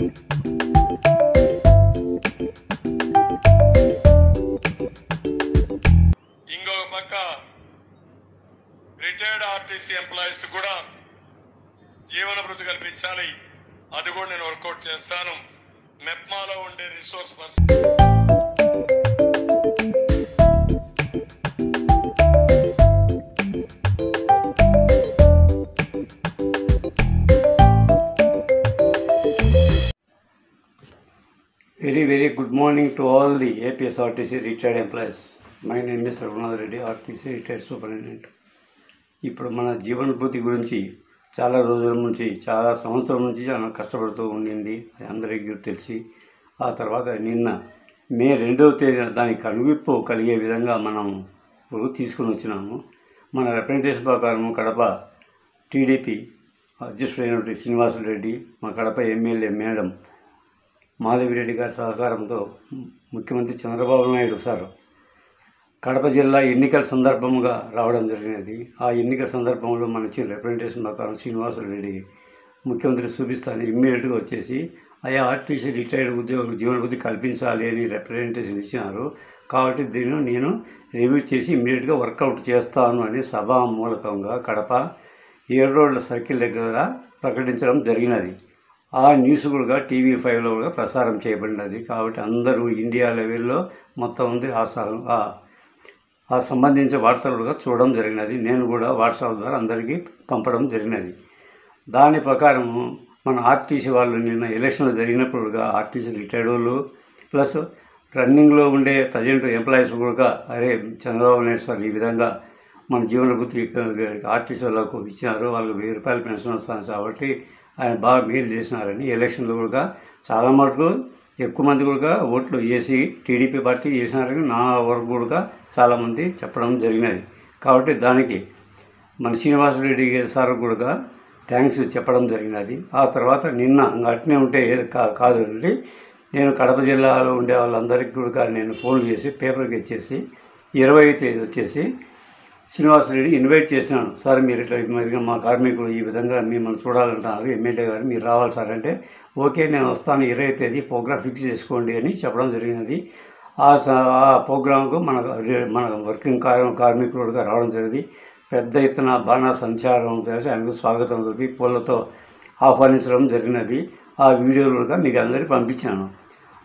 ఇంకొక పక్క retired RTC employees కూడా జీవన భృతి కల్పించాలి. అది కూడా నేను వర్కౌట్ చేస్తాను. మెప్మాలో ఉండే resource person Very good morning to all the APSRTC retired employees. My name is Raghunath Reddy, RTC retired superintendent. ఇప్పుడు మన జీవనభృతి గురించి చాలా రోజుల నుంచి చాలా సంవత్సరం నుంచి చాలా కష్టపడుతూ ఉండింది, అందరికీ తెలిసి. ఆ తర్వాత నిన్న మే 2వ తేదీన దానికి కనువిప్పు కలిగే విధంగా మనం తీసుకుని వచ్చినాము. మన రిప్రజెంటేషన్ ప్రకారం కడప టీడీపీ అధ్యక్షుడైనటువంటి శ్రీనివాసరెడ్డి, మా కడప ఎమ్మెల్యే మేడం మాధవిరెడ్డి గారి సహకారంతో ముఖ్యమంత్రి చంద్రబాబు నాయుడు సార్ కడప జిల్లా ఎన్నికల సందర్భంగా రావడం జరిగినది. ఆ ఎన్నికల సందర్భంలో మన ఇచ్చిన రిప్రజెంటేషన్ ప్రకారం శ్రీనివాసరెడ్డి ముఖ్యమంత్రి చూపిస్తాను ఇమ్మీడియట్గా వచ్చేసి ఆయా ఆర్టీసీ రిటైర్డ్ ఉద్యోగులకు జీవనభృతి కల్పించాలి అని రిప్రజెంటేషన్ ఇచ్చినారు. కాబట్టి దీన్ని నేను రివ్యూ చేసి ఇమ్మీడియట్గా వర్కౌట్ చేస్తాను అని సభా మూలకంగా కడప 7 రోడ్ల సర్కిల్ దగ్గర ప్రకటించడం జరిగినది. ఆ న్యూస్ కూడా TV5లో కూడా ప్రసారం చేయబడినది. కాబట్టి అందరూ ఇండియా లెవెల్లో మొత్తం ఉంది ఆ సంబంధించిన వాట్సాప్ కూడా చూడడం జరిగినది. నేను కూడా వాట్సాప్ ద్వారా అందరికీ పంపడం జరిగినది. దాని ప్రకారం మన ఆర్టీసీ వాళ్ళు నిన్న ఎలక్షన్లు జరిగినప్పుడు ఆర్టీసీ రిటైర్డ్ వాళ్ళు ప్లస్ రన్నింగ్లో ఉండే ప్రజెంట్ ఎంప్లాయీస్ కూడా అరే చంద్రబాబు నాయుడు సార్ ఈ విధంగా మన జీవనభృతి ఆర్టీసీ వాళ్ళకు ఇచ్చినారు, వాళ్ళకు 1000 రూపాయలు పెన్షన్ వస్తుంది కాబట్టి ఆయన బాగా మేలు చేసినారని ఎలక్షన్లు కూడా చాలా మటుకు ఎక్కువ మంది కూడా ఓట్లు వేసి టీడీపీ పార్టీ వేసినారని నా వరకు కూడా చాలామంది చెప్పడం జరిగినది. కాబట్టి దానికి మన శ్రీనివాసరెడ్డి సార్ కూడా థ్యాంక్స్ చెప్పడం జరిగినది. ఆ తర్వాత నిన్న అట్నే ఉంటే కాదు అండి, నేను కడప జిల్లాలో ఉండే వాళ్ళందరికీ కూడా నేను ఫోన్ చేసి పేపర్కి ఇచ్చేసి 20వ తేదీ వచ్చేసి శ్రీనివాసరెడ్డి ఇన్వైట్ చేసినాను. సార్ మీరు ఇట్లా మరి మా కార్మికులు ఈ విధంగా మిమ్మల్ని చూడాలంటున్నారు, ఎమ్మెల్యే గారు మీరు రావాలి సార్ అంటే ఓకే నేను వస్తాను 20వ తేదీ ప్రోగ్రామ్ ఫిక్స్ చేసుకోండి అని చెప్పడం జరిగినది. ఆ ప్రోగ్రాంకు మన వర్కింగ్ కార్మికులుగా రావడం జరిగింది. పెద్ద ఎత్తున బాణా సంచారం చేసి ఆయనకు స్వాగతం చెప్పి పూలతో ఆహ్వానించడం జరిగినది. ఆ వీడియోలు కూడా మీకు అందరికీ పంపించాను.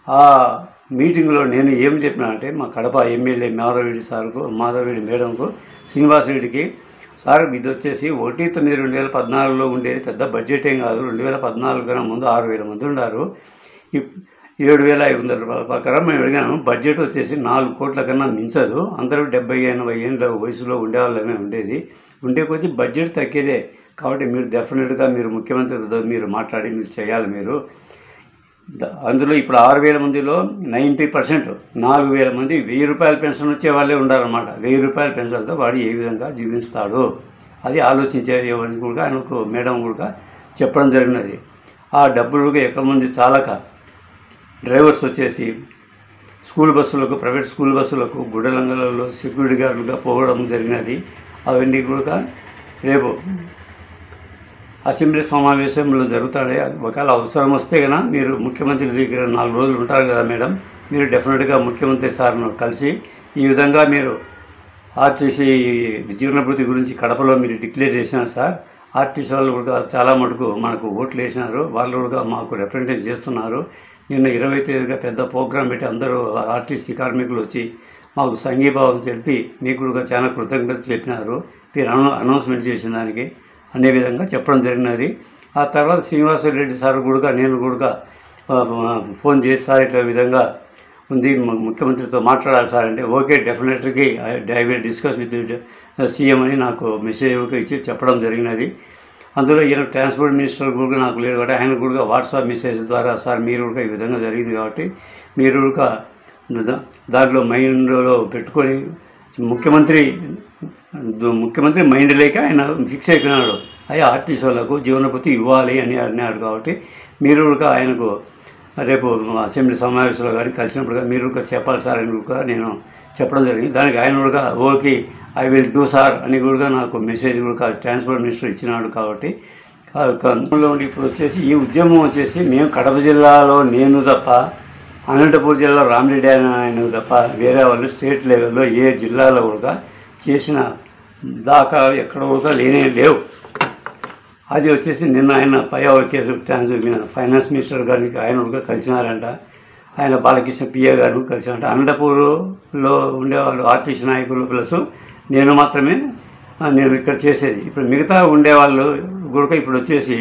ఆ మీటింగ్లో నేను ఏం చెప్పినా అంటే మా కడప ఎమ్మెల్యే మాధవిరెడ్డి మేడంకు శ్రీనివాసరెడ్డికి సార్ ఇది వచ్చేసి 1/9/2014లో ఉండేది పెద్ద బడ్జెట్ ఏం కాదు. 2014 కన్నా ముందు 6000 మంది ఉన్నారు, 7,500 రూపాయల ప్రకారం మేము అడిగాను. బడ్జెట్ వచ్చేసి 4 కోట్ల కన్నా మించదు. అందరూ 70-80 ఏళ్ళ వయసులో ఉండేవాళ్ళమే ఉండే కొద్దీ బడ్జెట్ తగ్గేదే. కాబట్టి మీరు డెఫినెట్గా మీరు ముఖ్యమంత్రితో మీరు మాట్లాడి మీరు చేయాలి. మీరు అందులో ఇప్పుడు 6,000 మందిలో 90% 4,000 మంది 1,000 రూపాయల పెన్షన్ వచ్చే వాళ్ళే ఉండాలన్నమాట. 1,000 రూపాయల పెన్షన్తో వాడు ఏ విధంగా జీవిస్తాడు అది ఆలోచించే కూడా ఆయనకు మేడం కూడా చెప్పడం జరిగినది. ఆ డబ్బులుగా ఎక్కువ మంది చాలక డ్రైవర్స్ వచ్చేసి స్కూల్ బస్సులకు ప్రైవేట్ స్కూల్ బస్సులకు గుడ్డలంగలలో సెక్యూరిటీ గార్డులుగా పోవడం జరిగినది. అవన్నీ కూడా రేపు అసెంబ్లీ సమావేశంలో జరుగుతాయి. ఒకవేళ అవసరం వస్తే కనుక మీరు ముఖ్యమంత్రి దగ్గర 4 రోజులు ఉంటారు కదా మేడం, మీరు డెఫినెట్గా ముఖ్యమంత్రి సార్ను కలిసి ఈ విధంగా మీరు ఆర్టీసీ జీవనభృతి గురించి కడపలో మీరు డిక్లేర్ చేసినారు సార్. ఆర్టీసీ వాళ్ళు కూడా చాలా మటుకు మనకు ఓట్లు వేసినారు, వాళ్ళు కూడా మాకు రిప్రజెంట్ చేస్తున్నారు. నిన్న 20వ తేదీగా పెద్ద ప్రోగ్రాం పెట్టి అందరూ ఆర్టీసీ కార్మికులు వచ్చి మాకు సంఘీభావం తెలిపి మీకు కూడా చాలా కృతజ్ఞత చెప్పినారు. మీరు అనౌన్స్మెంట్ చేసిన దానికి అనే విధంగా చెప్పడం జరిగినది. ఆ తర్వాత శ్రీనివాసరెడ్డి సార్ కూడా నేను కూడా ఫోన్ చేసి సార్ ఇట్లా విధంగా ఉంది ముఖ్యమంత్రితో మాట్లాడాలి సార్ అంటే okay definitely I will discuss with CM అని నాకు మెసేజ్ ఇచ్చి చెప్పడం జరిగినది. అందులో ఈయన ట్రాన్స్పోర్ట్ మినిస్టర్ కూడా నాకు లేదు కాబట్టి ఆయన కూడా వాట్సాప్ మెసేజ్ ద్వారా సార్ మీరు కూడా ఈ విధంగా జరిగింది కాబట్టి మీరు కూడా దాంట్లో మైండ్లో పెట్టుకొని ముఖ్యమంత్రి మైండ్ లేక ఆయన ఫిక్స్ అయిపోయినాడు అయ్యా ఆర్టీసీ వాళ్ళకు జీవనభృతి ఇవ్వాలి అని అన్నాడు. కాబట్టి మీరు కూడా ఆయనకు రేపు అసెంబ్లీ సమావేశంలో కానీ కలిసినప్పుడు మీరు కూడా చెప్పాలి సార్ అని కూడా నేను చెప్పడం జరిగింది. దానికి ఆయన కూడా okay I will do sir అని కూడా నాకు మెసేజ్ కూడా ట్రాన్స్పోర్ట్ మినిస్టర్ ఇచ్చినాడు. కాబట్టి కర్నూలులో ఉండి ఇప్పుడు వచ్చేసి ఈ ఉద్యమం వచ్చేసి మేము కడప జిల్లాలో నేను తప్ప, అనంతపూర్ జిల్లా రామిరెడ్డి ఆయన తప్ప వేరే వాళ్ళు స్టేట్ లెవెల్లో ఏ జిల్లాలో కూడా చేసిన దాకా ఎక్కడ కూడా లేవు. అది వచ్చేసి నిన్న ఆయన పైవర్ కేసు ఫైనాన్స్ మినిస్టర్ గారికి ఆయన కూడా కలిసినారంట, ఆయన బాలకృష్ణ పిఏ గారు కలిసినారంట. అనంతపూర్లో ఉండేవాళ్ళు ఆర్టీసీ నాయకులు ప్లస్ నేను మాత్రమే నేను ఇక్కడ చేసేది. ఇప్పుడు మిగతా ఉండేవాళ్ళు కూడా ఇప్పుడు వచ్చేసి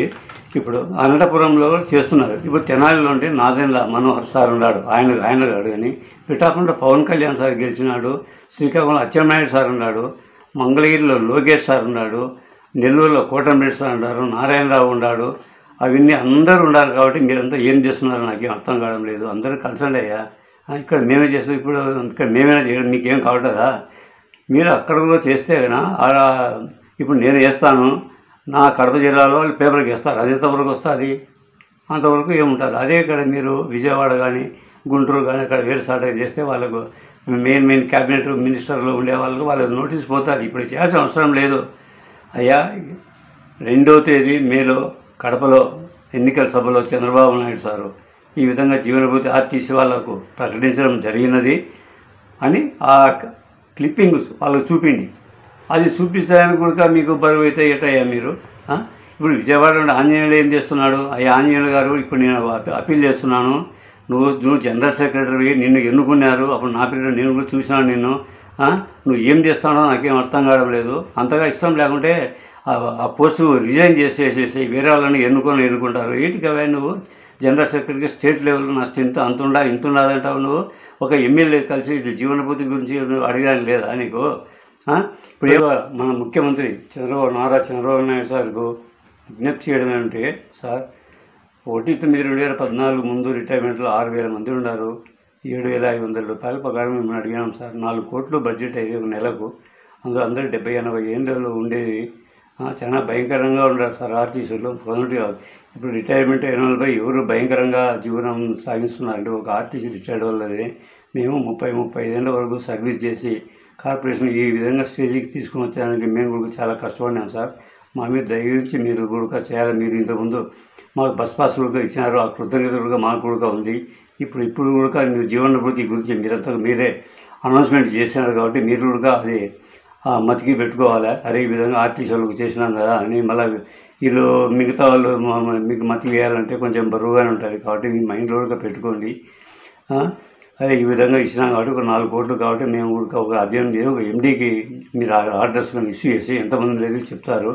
ఇప్పుడు అనంతపురంలో చేస్తున్నారు. ఇప్పుడు తెనాలిలో ఉంటే నాదెండ్ల మనోహర్ సార్ ఉన్నాడు, ఆయన గాడు. కానీ పిఠాపురంలో పవన్ కళ్యాణ్ సార్ గెలిచినాడు, శ్రీకాకుళంలో అచ్చెన్నాయుడు సార్ ఉన్నాడు, మంగళగిరిలో లోకేష్ సార్ ఉన్నాడు, నెల్లూరులో కోటమిరెడ్డి సార్ ఉన్నారు, నారాయణరావు ఉన్నాడు. అవన్నీ అందరూ ఉన్నారు. కాబట్టి మీరంతా ఏం చేస్తున్నారో నాకేం అర్థం కావడం లేదు. అందరూ కలిసండి అయ్యా, ఇక్కడ మేమే చేస్తాం, ఇప్పుడు ఇక్కడ మేమైనా చేయడం మీకేం కావట్లేదా? మీరు అక్కడ కూడా చేస్తే కదా ఇప్పుడు నేను వేస్తాను, నా కడప జిల్లాలో వాళ్ళు పేపర్కి వేస్తారు, అది ఎంతవరకు వస్తుంది? అంతవరకు ఏముంటారు. అదే ఇక్కడ మీరు విజయవాడ కానీ గుంటూరు కానీ అక్కడ వేరే సాట చేస్తే వాళ్ళకు మెయిన్ క్యాబినెట్ మినిస్టర్లో ఉండే వాళ్ళకు నోటీస్ పోతారు. ఇప్పుడు చేయాల్సిన అవసరం లేదు అయ్యా. 2వ తేదీ మేలో కడపలో ఎన్నికల సభలో చంద్రబాబు నాయుడు సారు ఈ విధంగా జీవనభూతి ఆర్టీసీ వాళ్ళకు ప్రకటించడం జరిగినది అని ఆ క్లిప్పింగ్ వాళ్ళకు చూపిండి. అది చూపించడానికి కూడా మీకు బరువు అయితే ఎటయ్యా మీరు? ఇప్పుడు విజయవాడ నుండి ఆంజనేయులు ఏం చేస్తున్నాడు? అయ్యా ఆంజనేయులు గారు, ఇప్పుడు నేను అప్పీల్ చేస్తున్నాను, నువ్వు జనరల్ సెక్రటరీ, నిన్ను ఎన్నుకున్నారు, అప్పుడు నా పిల్లలు నేను కూడా చూసినాను నిన్ను. నువ్వు ఏం చేస్తానో నాకేం అర్థం కావడం లేదు. అంతగా ఇష్టం లేకుంటే ఆ పోస్టు రిజైన్ చేసేసేసి వేరే వాళ్ళని ఎన్నుకుంటారు. ఏంటికి అవే నువ్వు జనరల్ సెక్రటరీకి స్టేట్ లెవెల్లో నా స్ట్రెంత్ ఇంత ఉండదంటావు. నువ్వు ఒక ఎమ్మెల్యే కలిసి జీవనభూతి గురించి అడిగాను లేదా నీకు? ఇప్పుడు మన ముఖ్యమంత్రి నారా చంద్రబాబు నాయుడు సార్కు విజ్ఞప్తి చేయడం ఏమంటే, సార్ 1/9/2014 ముందు రిటైర్మెంట్లో 6,000 మంది ఉన్నారు, 7,500 రూపాయల పగారం మేము అడిగినాం సార్. 4 కోట్లు బడ్జెట్ అయ్యేది ఒక నెలకు. అందులో అందరూ 70-80 ఏళ్ళలో ఉండేది. చాలా భయంకరంగా ఉన్నారు సార్ ఆర్టీసీలో. ఇప్పుడు రిటైర్మెంట్ అయిన వాళ్ళపై ఎవరు భయంకరంగా జీవనం సాగిస్తున్నారంటే ఒక ఆర్టీసీ రిటైర్డ్ వాళ్ళది. మేము 30-35 ఏళ్ళ వరకు సర్వీస్ చేసి కార్పొరేషన్ ఈ విధంగా స్టేజ్కి తీసుకుని వచ్చడానికి మేము కూడా చాలా కష్టపడినాం సార్. మా మీద దయచేసి మీరు కూడా చేయాలి. మీరు ఇంతకుముందు మాకు బస్ పాస్ కూడా ఇచ్చినారు, ఆ కృతజ్ఞత కూడా మాకు కూడా ఉంది. ఇప్పుడు కూడా మీరు జీవనభూతి గురించి మీరే అనౌన్స్మెంట్ చేసినారు కాబట్టి మీరు కూడా అది మతికి పెట్టుకోవాలి. అదే ఈ విధంగా ఆర్టీసీ వాళ్ళకి చేసినాం కదా అని మళ్ళీ వీళ్ళు మిగతా వాళ్ళు మీకు మతికి వేయాలంటే కొంచెం బరువుగానే ఉంటుంది. కాబట్టి మీ మైండ్లో కూడా పెట్టుకోండి. అదే ఈ విధంగా ఇచ్చినాం కాబట్టి ఒక 4 కోట్లు కాబట్టి మేము కూడా ఒక అధ్యయనం చేసి ఒక ఎండీకి మీరు ఆర్డర్స్ కానీ ఇష్యూ చేసి ఎంతమంది లేదు చెప్తారు.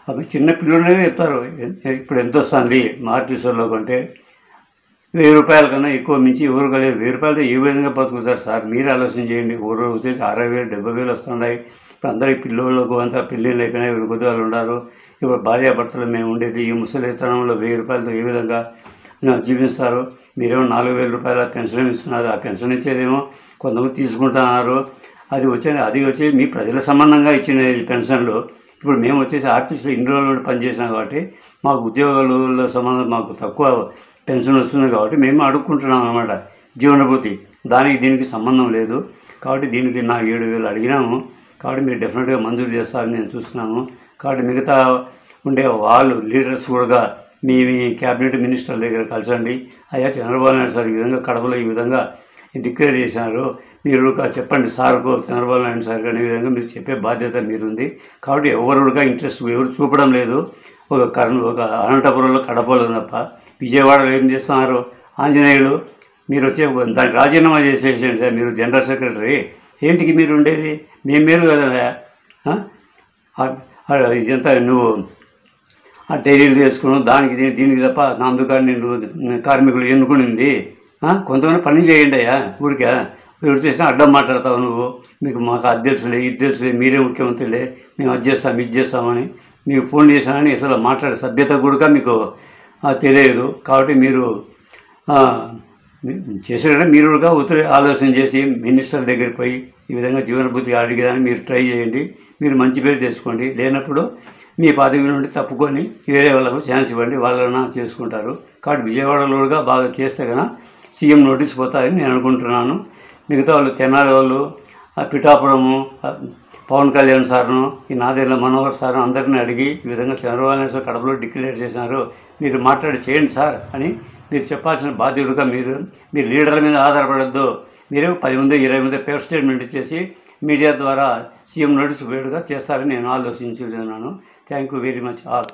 అవి చిన్న పిల్లలే చెప్తారు. ఇప్పుడు ఎంత వస్తుంది ఆర్టీసీలో కంటే 1000 రూపాయల కన్నా ఎక్కువ మించి ఎవరు కలిగి 1000 రూపాయలతో ఏ విధంగా బతుకుతారు సార్? మీరు ఆలోచన చేయండి. ఊరు వచ్చేసి 60,000 70,000 వస్తున్నాయి. ఇప్పుడు అందరికీ పిల్లలకు అంతా పెళ్ళిళ్ళు అయిపోయినాయి, ఎవరి వాళ్ళు ఉన్నారు. ఇప్పుడు భార్యాభర్తలు మేము ఉండేది ఈ ముసలితనంలో 1000 రూపాయలతో ఏ విధంగా జీవిస్తారు? మీరేమో 4,000 రూపాయల పెన్షన్ ఇస్తున్నారు. ఆ పెన్షన్ ఇచ్చేదేమో కొంతమంది తీసుకుంటున్నారు. అది వచ్చి మీ ప్రజల సంబంధంగా ఇచ్చిన పెన్షన్లు. ఇప్పుడు మేము వచ్చేసి ఆర్టీసీలో ఇన్ని రోజులు పనిచేసినాం కాబట్టి మాకు ఉద్యోగాల సంబంధం మాకు తక్కువ పెన్షన్ వస్తుంది కాబట్టి మేము అడుక్కుంటున్నాం అన్నమాట జీవనభూతి. దీనికి సంబంధం లేదు కాబట్టి దీనికి నా 7,000 అడిగినాము. కాబట్టి మీరు డెఫినెట్గా మంజూరు చేస్తారని నేను చూస్తున్నాము. కాబట్టి మిగతా ఉండే వాళ్ళు లీడర్స్ కూడా మీ క్యాబినెట్ మినిస్టర్ దగ్గర కలిసండి. అయ్యా చంద్రబాబు నాయుడు సార్ ఈ విధంగా కడపలో ఈ విధంగా డిక్లేర్ చేశారు, మీరు చెప్పండి సార్కు చంద్రబాబు నాయుడు సార్ కానీ ఈ విధంగా మీరు చెప్పే బాధ్యత మీరుంది. కాబట్టి ఎవరుగా ఇంట్రెస్ట్ ఎవరు చూపడం లేదు. ఒక అనంతపురంలో కడపలో తప్ప విజయవాడలో ఏం చేస్తున్నారు? ఆంజనేయులు మీరు వచ్చే దానికి రాజీనామా చేసేసేయండి సార్. మీరు జనరల్ సెక్రటరీ ఏంటికి మీరు ఉండేది? మేము మేలు కదా ఇదంతా నువ్వు డైరీలు చేసుకున్నావు దీనికి తప్ప అందుకని నేను కార్మికులు ఎన్నుకునింది. కొంతమంది పని చేయండి అయ్యా. ఊరికే ఎవరు చేసినా అడ్డం మాట్లాడతావు నువ్వు. మాకు అది తెలుసులే ఇది తెలుసులే, మీరే ముఖ్యమంత్రులే, మేము అది చేస్తాం ఇది చేస్తామని మీకు ఫోన్ చేశానని అసలు మాట్లాడే సభ్యత కూడా మీకు తెలియదు. కాబట్టి మీరు చేసేటంటే మీరు కూడా ఉత్తర ఆలోచన చేసి మినిస్టర్ దగ్గరికి పోయి ఈ విధంగా జీవనభూతి అడిగేదాన్ని మీరు ట్రై చేయండి. మీరు మంచి పేరు తెచ్చుకోండి. లేనప్పుడు మీ పదవి నుండి తప్పుకొని వేరే వాళ్ళకు ఛాన్స్ ఇవ్వండి, వాళ్ళన చేసుకుంటారు. కాబట్టి విజయవాడలో కూడా బాగా చేస్తే కనుక సీఎం నోటీస్ పోతాయని నేను అనుకుంటున్నాను. మిగతా వాళ్ళు తెనాలి వాళ్ళు పిఠాపురము పవన్ కళ్యాణ్ సార్ను, ఈ నాదెళ్ల మనోహర్ సార్ను అందరినీ అడిగి ఈ విధంగా చంద్రబాబు నాయుడు సార్ కడపలో డిక్లేర్ చేసినారు, మీరు మాట్లాడి చేయండి సార్ అని మీరు చెప్పాల్సిన బాధ్యుడుగా మీరు లీడర్ల మీద ఆధారపడద్దు. మీరు 10 మంది 20 మంది పేపర్ స్టేట్మెంట్ ఇచ్చేసి మీడియా ద్వారా సీఎం నోటీస్ వేడుగా చేస్తారని నేను ఆలోచించున్నాను. Thank you very much all.